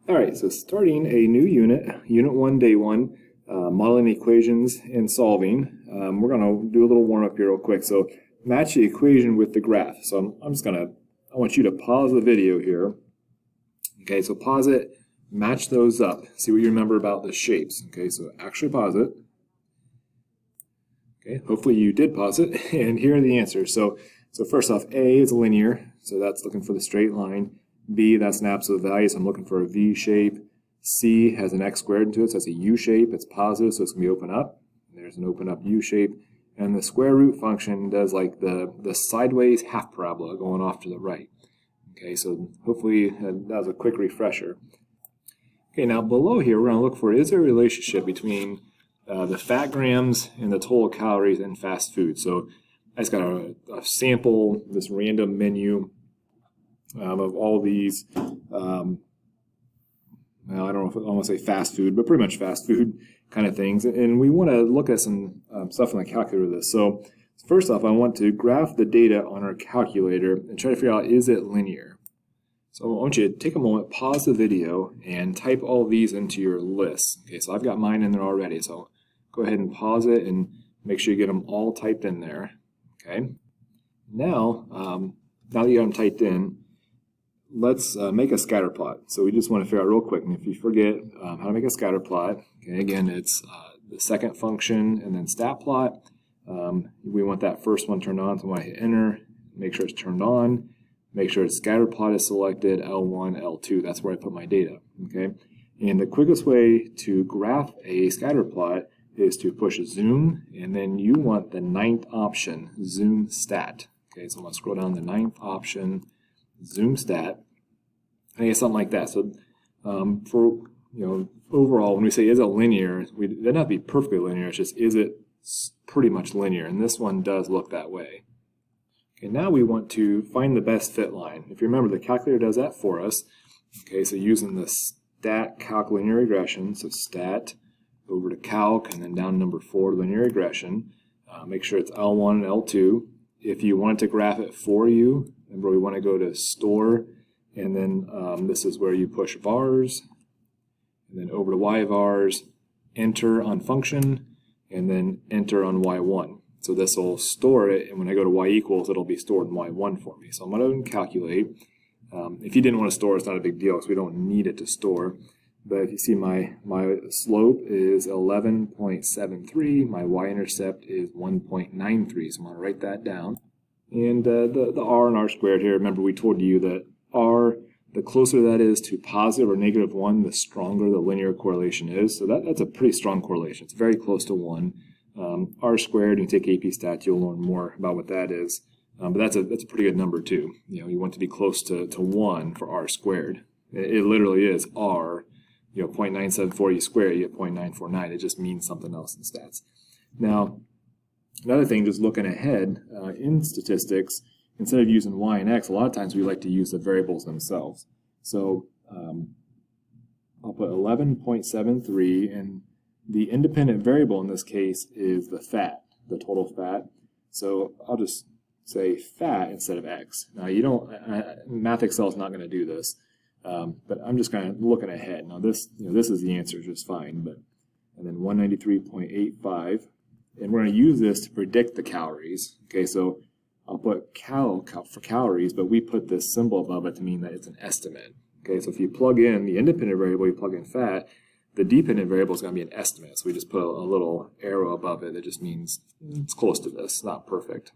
All right, so starting a new unit, Unit 1, Day 1, modeling equations and solving. We're going to do a little warm-up here real quick. So match the equation with the graph. So I'm just going to, I want you to pause the video here. Okay, so pause it, match those up, see what you remember about the shapes. Okay, so actually pause it. Okay, hopefully you did pause it, and here are the answers. So first off, A is linear, so that's looking for the straight line. B, that's an absolute value, so I'm looking for a V shape. C has an x squared into it, so it's a U shape. It's positive, so it's going to be open up. There's an open up U shape. And the square root function does like the sideways half parabola going off to the right. Okay, so hopefully that was a quick refresher. Okay, now below here, we're going to look for, is there a relationship between the fat grams and the total calories in fast food? So I just got a sample, this random menu of all these, well, I don't know if I want to say fast food, but pretty much fast food kind of things. And we want to look at some stuff in the calculator with this. So first off, I want to graph the data on our calculator and try to figure out, is it linear? So I want you to take a moment, pause the video, and type all these into your list. Okay, so I've got mine in there already. So go ahead and pause it and make sure you get them all typed in there. Okay. Now, now that you have them typed in, let's make a scatter plot. So we just want to figure out real quick, and if you forget how to make a scatter plot, okay, again, it's the second function and then stat plot. We want that first one turned on, so I want to hit enter, make sure it's turned on, make sure its scatter plot is selected, L1, L2, that's where I put my data, okay? And the quickest way to graph a scatter plot is to push zoom, and then you want the 9th option, zoom stat. Okay, so I'm going to scroll down the 9th option, zoom stat. I guess something like that. So for, overall, when we say is it linear, it doesn't have to be perfectly linear, it's just is it pretty much linear, and this one does look that way. Okay, now we want to find the best fit line. If you remember, the calculator does that for us. Okay, so using the stat calc linear regression, so stat over to calc and then down number 4 linear regression. Make sure it's L1 and L2. If you want to graph it for you, remember we want to go to store, and then this is where you push vars, and then over to y vars, enter on function, and then enter on y1. So this will store it, and when I go to y equals, it'll be stored in y1 for me. So I'm going to calculate. If you didn't want to store, it's not a big deal, because we don't need it to store. But if you see my slope is 11.73, my y-intercept is 1.93, so I'm going to write that down. And the r and r squared here, remember we told you that r, the closer that is to positive or negative 1, the stronger the linear correlation is. So that's a pretty strong correlation. It's very close to 1. R squared, you take AP Stats, you'll learn more about what that is. But that's a pretty good number too. You want to be close to 1 for r squared. It literally is r. 0.974 you square, you get 0.949. It just means something else in stats. Now, another thing, just looking ahead, in statistics, instead of using y and x, a lot of times we like to use the variables themselves. So I'll put 11.73, and the independent variable in this case is the fat, the total fat. So I'll just say fat instead of x. Now you don't, Math Excel is not going to do this. But I'm just kind of looking ahead. Now this, this is the answer just fine, but, and then 193.85, and we're going to use this to predict the calories. Okay, so I'll put cal for calories, but we put this symbol above it to mean that it's an estimate. Okay, so if you plug in the independent variable, you plug in fat, the dependent variable is going to be an estimate. So we just put a little arrow above it that just means it's close to this, not perfect.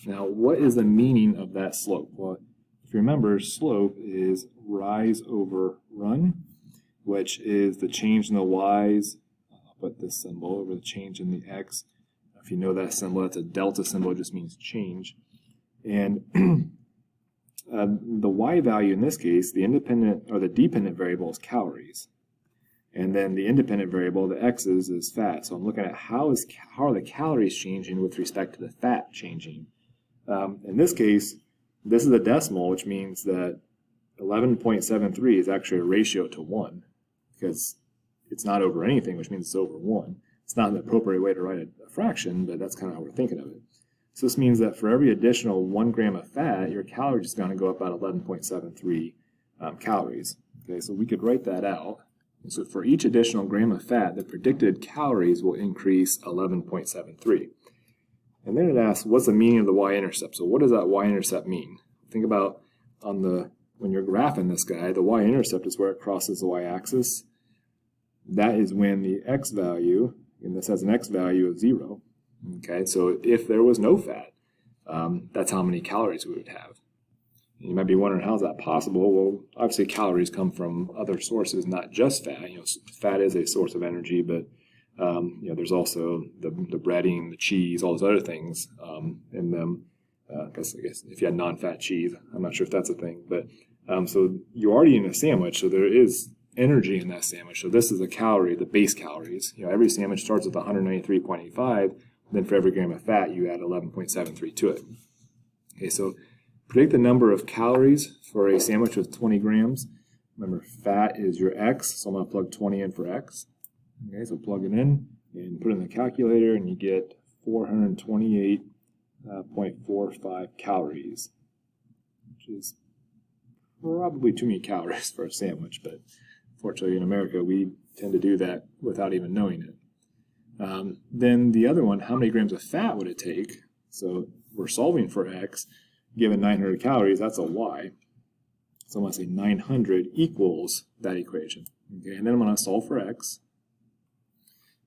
Now, what is the meaning of that slope? Well, if you remember, slope is rise over run, which is the change in the y's. I'll put this symbol over the change in the x. If you know that symbol, that's a delta symbol, it just means change. And the y value in this case, the independent or the dependent variable is calories. And then the independent variable, the x's, is fat. So I'm looking at how are the calories changing with respect to the fat changing. In this case, this is a decimal, which means that 11.73 is actually a ratio to 1, because it's not over anything, which means it's over 1. It's not an appropriate way to write a fraction, but that's kind of how we're thinking of it. So this means that for every additional 1 gram of fat, your calories is going to go up about 11.73 calories. Okay, so we could write that out. And so for each additional gram of fat, the predicted calories will increase 11.73. And then it asks, what's the meaning of the y-intercept? So what does that y-intercept mean? Think about when you're graphing this guy, the y-intercept is where it crosses the y-axis. That is when the x value, and this has an x value of 0. Okay, so if there was no fat, that's how many calories we would have. You might be wondering, how is that possible? Well, obviously calories come from other sources, not just fat. Fat is a source of energy, but there's also the breading, the cheese, all those other things in them. I guess if you had non-fat cheese, I'm not sure if that's a thing, but so you're already in a sandwich, so there is energy in that sandwich. So this is a calorie, the base calories. Every sandwich starts with 193.85. Then for every gram of fat, you add 11.73 to it. Okay, so predict the number of calories for a sandwich with 20 grams. Remember, fat is your x, so I'm going to plug 20 in for x. Okay, so plug it in and put it in the calculator, and you get 428.45 calories, which is probably too many calories for a sandwich, but fortunately in America, we tend to do that without even knowing it. Then the other one, how many grams of fat would it take? So we're solving for x. Given 900 calories, that's a y. So I'm going to say 900 equals that equation. Okay, and then I'm going to solve for x.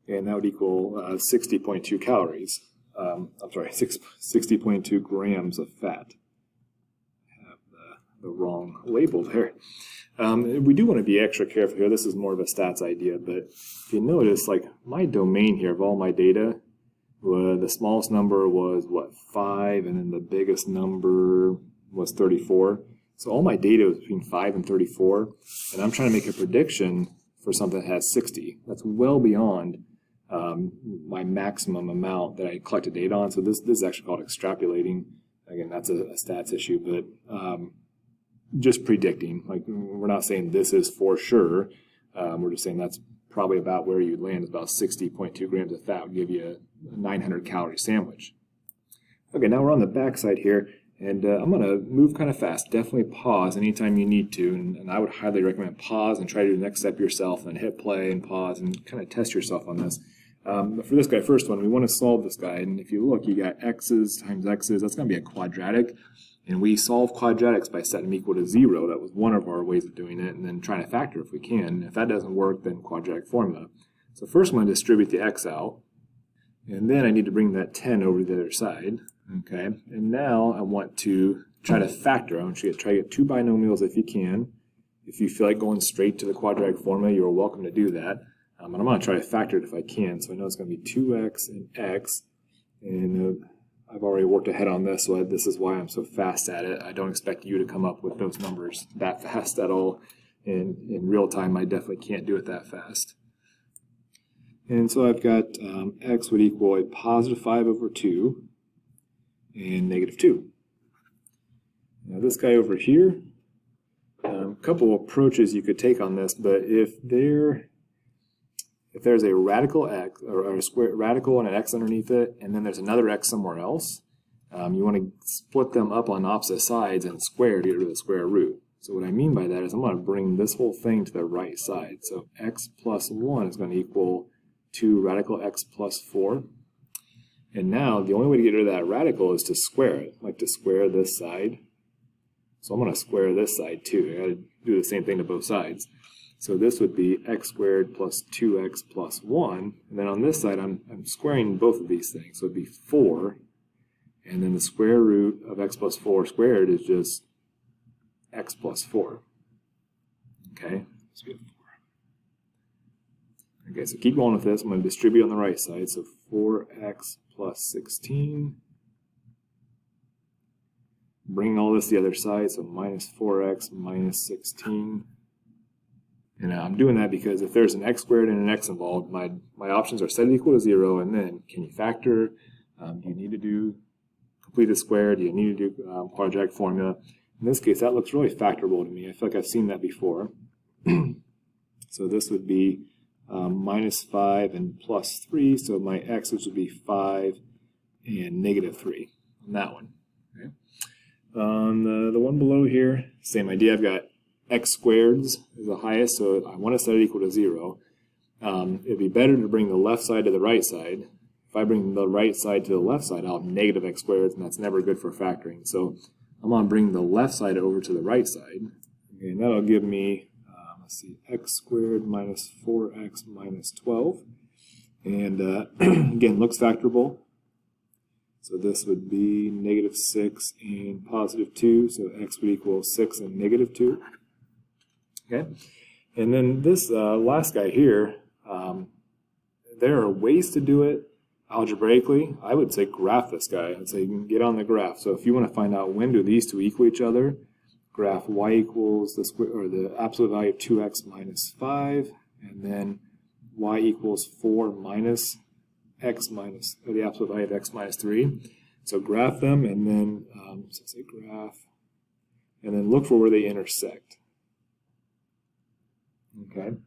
And that would equal 60.2 calories. 60.2 grams of fat. I have the wrong label there. We do want to be extra careful here. This is more of a stats idea, but if you notice, like my domain here of all my data, the smallest number was, 5, and then the biggest number was 34. So all my data was between 5 and 34, and I'm trying to make a prediction for something that has 60. That's well beyond my maximum amount that I collected data on. So this is actually called extrapolating. Again, that's a stats issue, but just predicting. Like, we're not saying this is for sure. We're just saying that's probably about where you'd land. Is about 60.2 grams of fat would give you a 900 calorie sandwich. Okay, now we're on the back side here, and I'm going to move kind of fast. Definitely pause anytime you need to, and I would highly recommend pause and try to do the next step yourself, and then hit play and pause and kind of test yourself on this. But for this guy, first one, we want to solve this guy, and if you look, you got x's times x's. That's going to be a quadratic, and we solve quadratics by setting them equal to 0. That was one of our ways of doing it, and then trying to factor if we can. If that doesn't work, then quadratic formula. So first I'm going to distribute the x out, and then I need to bring that 10 over to the other side. Okay, and now I want to try to factor. I want you to try to get two binomials if you can. If you feel like going straight to the quadratic formula, you're welcome to do that. And I'm going to try to factor it if I can. So I know it's going to be 2x and x, and I've already worked ahead on this, so this is why I'm so fast at it. I don't expect you to come up with those numbers that fast at all. In real time, I definitely can't do it that fast. And so I've got x would equal a positive 5 over 2 and negative 2. Now this guy over here, a couple of approaches you could take on this, but if there's a radical x, or a square radical and an x underneath it, and then there's another x somewhere else, you want to split them up on opposite sides and square to get rid of the square root. So what I mean by that is I'm going to bring this whole thing to the right side. So x plus 1 is going to equal 2 radical x plus 4. And now the only way to get rid of that radical is to square it, like to square this side. So I'm going to square this side too. I got to do the same thing to both sides. So this would be x squared plus 2x plus 1. And then on this side, I'm squaring both of these things. So it'd be 4. And then the square root of x plus 4 squared is just x plus 4. Okay? So we have 4. Okay, so keep going with this. I'm going to distribute on the right side. So 4x plus 16. Bring all this to the other side. So minus 4x minus 16. And I'm doing that because if there's an x squared and an x involved, my options are set equal to 0, and then can you factor? Do you need to do complete a square? Do you need to do quadratic formula? In this case, that looks really factorable to me. I feel like I've seen that before. So this would be minus 5 and plus 3, so my x's would be 5 and negative 3 on that one. Okay. On the one below here, same idea. I've got x squareds is the highest, so I want to set it equal to 0. It'd be better to bring the left side to the right side. If I bring the right side to the left side, I'll have negative x squareds, and that's never good for factoring. So I'm going to bring the left side over to the right side. Okay, and that'll give me, let's see, x squared minus 4x minus 12. And again, looks factorable. So this would be negative 6 and positive 2. So x would equal 6 and negative 2. Okay. And then this last guy here, there are ways to do it algebraically. I would say graph this guy. I'd say you can get on the graph. So if you want to find out when do these two equal each other, graph y equals the square, or the absolute value of 2x minus 5, and then y equals 4 minus x minus, or the absolute value of x minus 3. So graph them, and then, so say graph, and then look for where they intersect. Okay.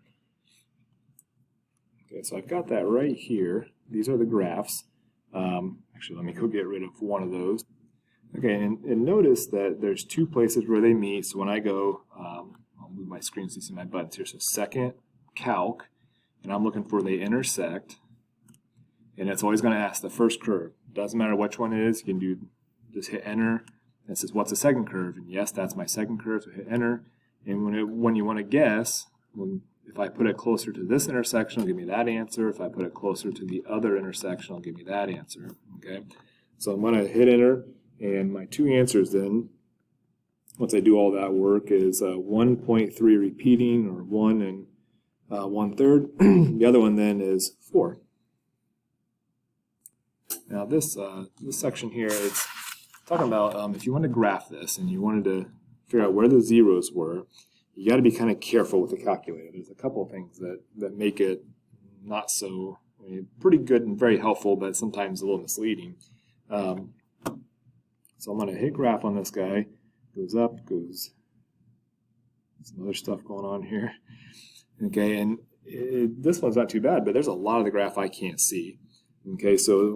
Okay, so I've got that right here. These are the graphs. Actually, let me go get rid of one of those. Okay, and notice that there's two places where they meet. So when I go, I'll move my screen so you see my buttons here. So second, calc, and I'm looking for where they intersect. And it's always going to ask the first curve. Doesn't matter which one it is. You can just hit enter. And it says, what's the second curve? And yes, that's my second curve, so hit enter. And when you want to guess, if I put it closer to this intersection, it'll give me that answer. If I put it closer to the other intersection, it'll give me that answer. Okay, so I'm going to hit enter, and my two answers then, once I do all that work, is 1.3 repeating, or 1 and 1/3. The other one then is 4. Now this section here is talking about if you want to graph this and you wanted to figure out where the zeros were, you got to be kind of careful with the calculator. There's a couple of things that make it not so, pretty good and very helpful, but sometimes a little misleading. So I'm going to hit graph on this guy. Goes up, goes, some other stuff going on here. Okay, and this one's not too bad, but there's a lot of the graph I can't see. Okay, so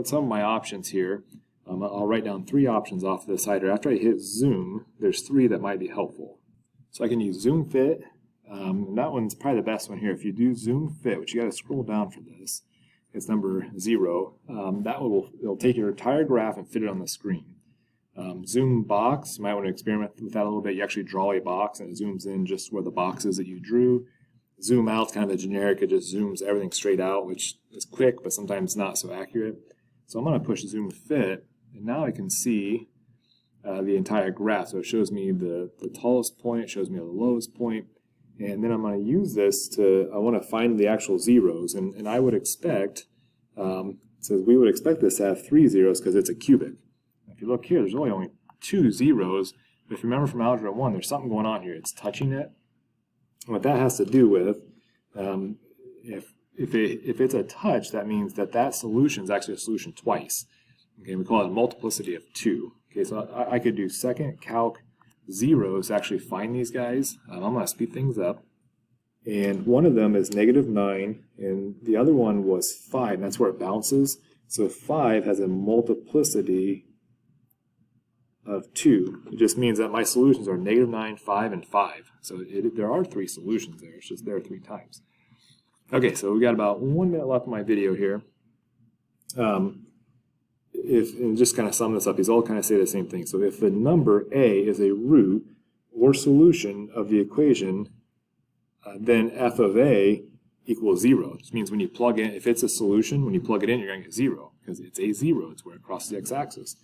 some of my options here, I'll write down 3 options off to the side. Or after I hit zoom, there's 3 that might be helpful. So I can use zoom fit. And that one's probably the best one here. If you do zoom fit, which you got to scroll down for this, it's number 0. It'll take your entire graph and fit it on the screen. Zoom box, you might want to experiment with that a little bit. You actually draw a box and it zooms in just where the box is that you drew. Zoom out is kind of a generic, it just zooms everything straight out, which is quick, but sometimes not so accurate. So I'm going to push zoom fit, and now I can see the entire graph. So it shows me the tallest point, it shows me the lowest point, and then I'm going to use this I want to find the actual zeros, and I would expect, it says we would expect this to have 3 zeros because it's a cubic. If you look here, there's only 2 zeros, but if you remember from Algebra 1, there's something going on here. It's touching it. What that has to do with, if it's a touch, that means that solution is actually a solution twice. Okay, we call it a multiplicity of 2. Okay, so I could do second calc zeros to actually find these guys. I'm going to speed things up. And one of them is -9, and the other one was 5, and that's where it bounces. So 5 has a multiplicity of 2. It just means that my solutions are -9, 5, and 5. So there are 3 solutions there. It's just there 3 times. Okay, so we got about 1 minute left in my video here. And just kind of sum this up, these all kind of say the same thing. So if the number a is a root or solution of the equation, then f of a equals 0. Which means when you plug in, if it's a solution, when you plug it in, you're going to get 0 because it's a 0. It's where it crosses the x-axis.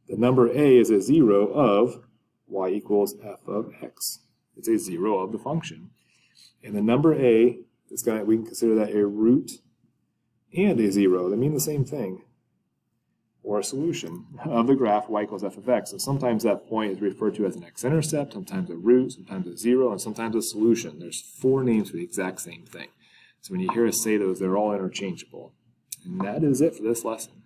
The number a is a 0 of y equals f of x. It's a 0 of the function. And the number a is we can consider that a root and a 0. They mean the same thing. Or a solution of the graph y equals f of x. So sometimes that point is referred to as an x-intercept, sometimes a root, sometimes a 0, and sometimes a solution. There's 4 names for the exact same thing. So when you hear us say those, they're all interchangeable. And that is it for this lesson.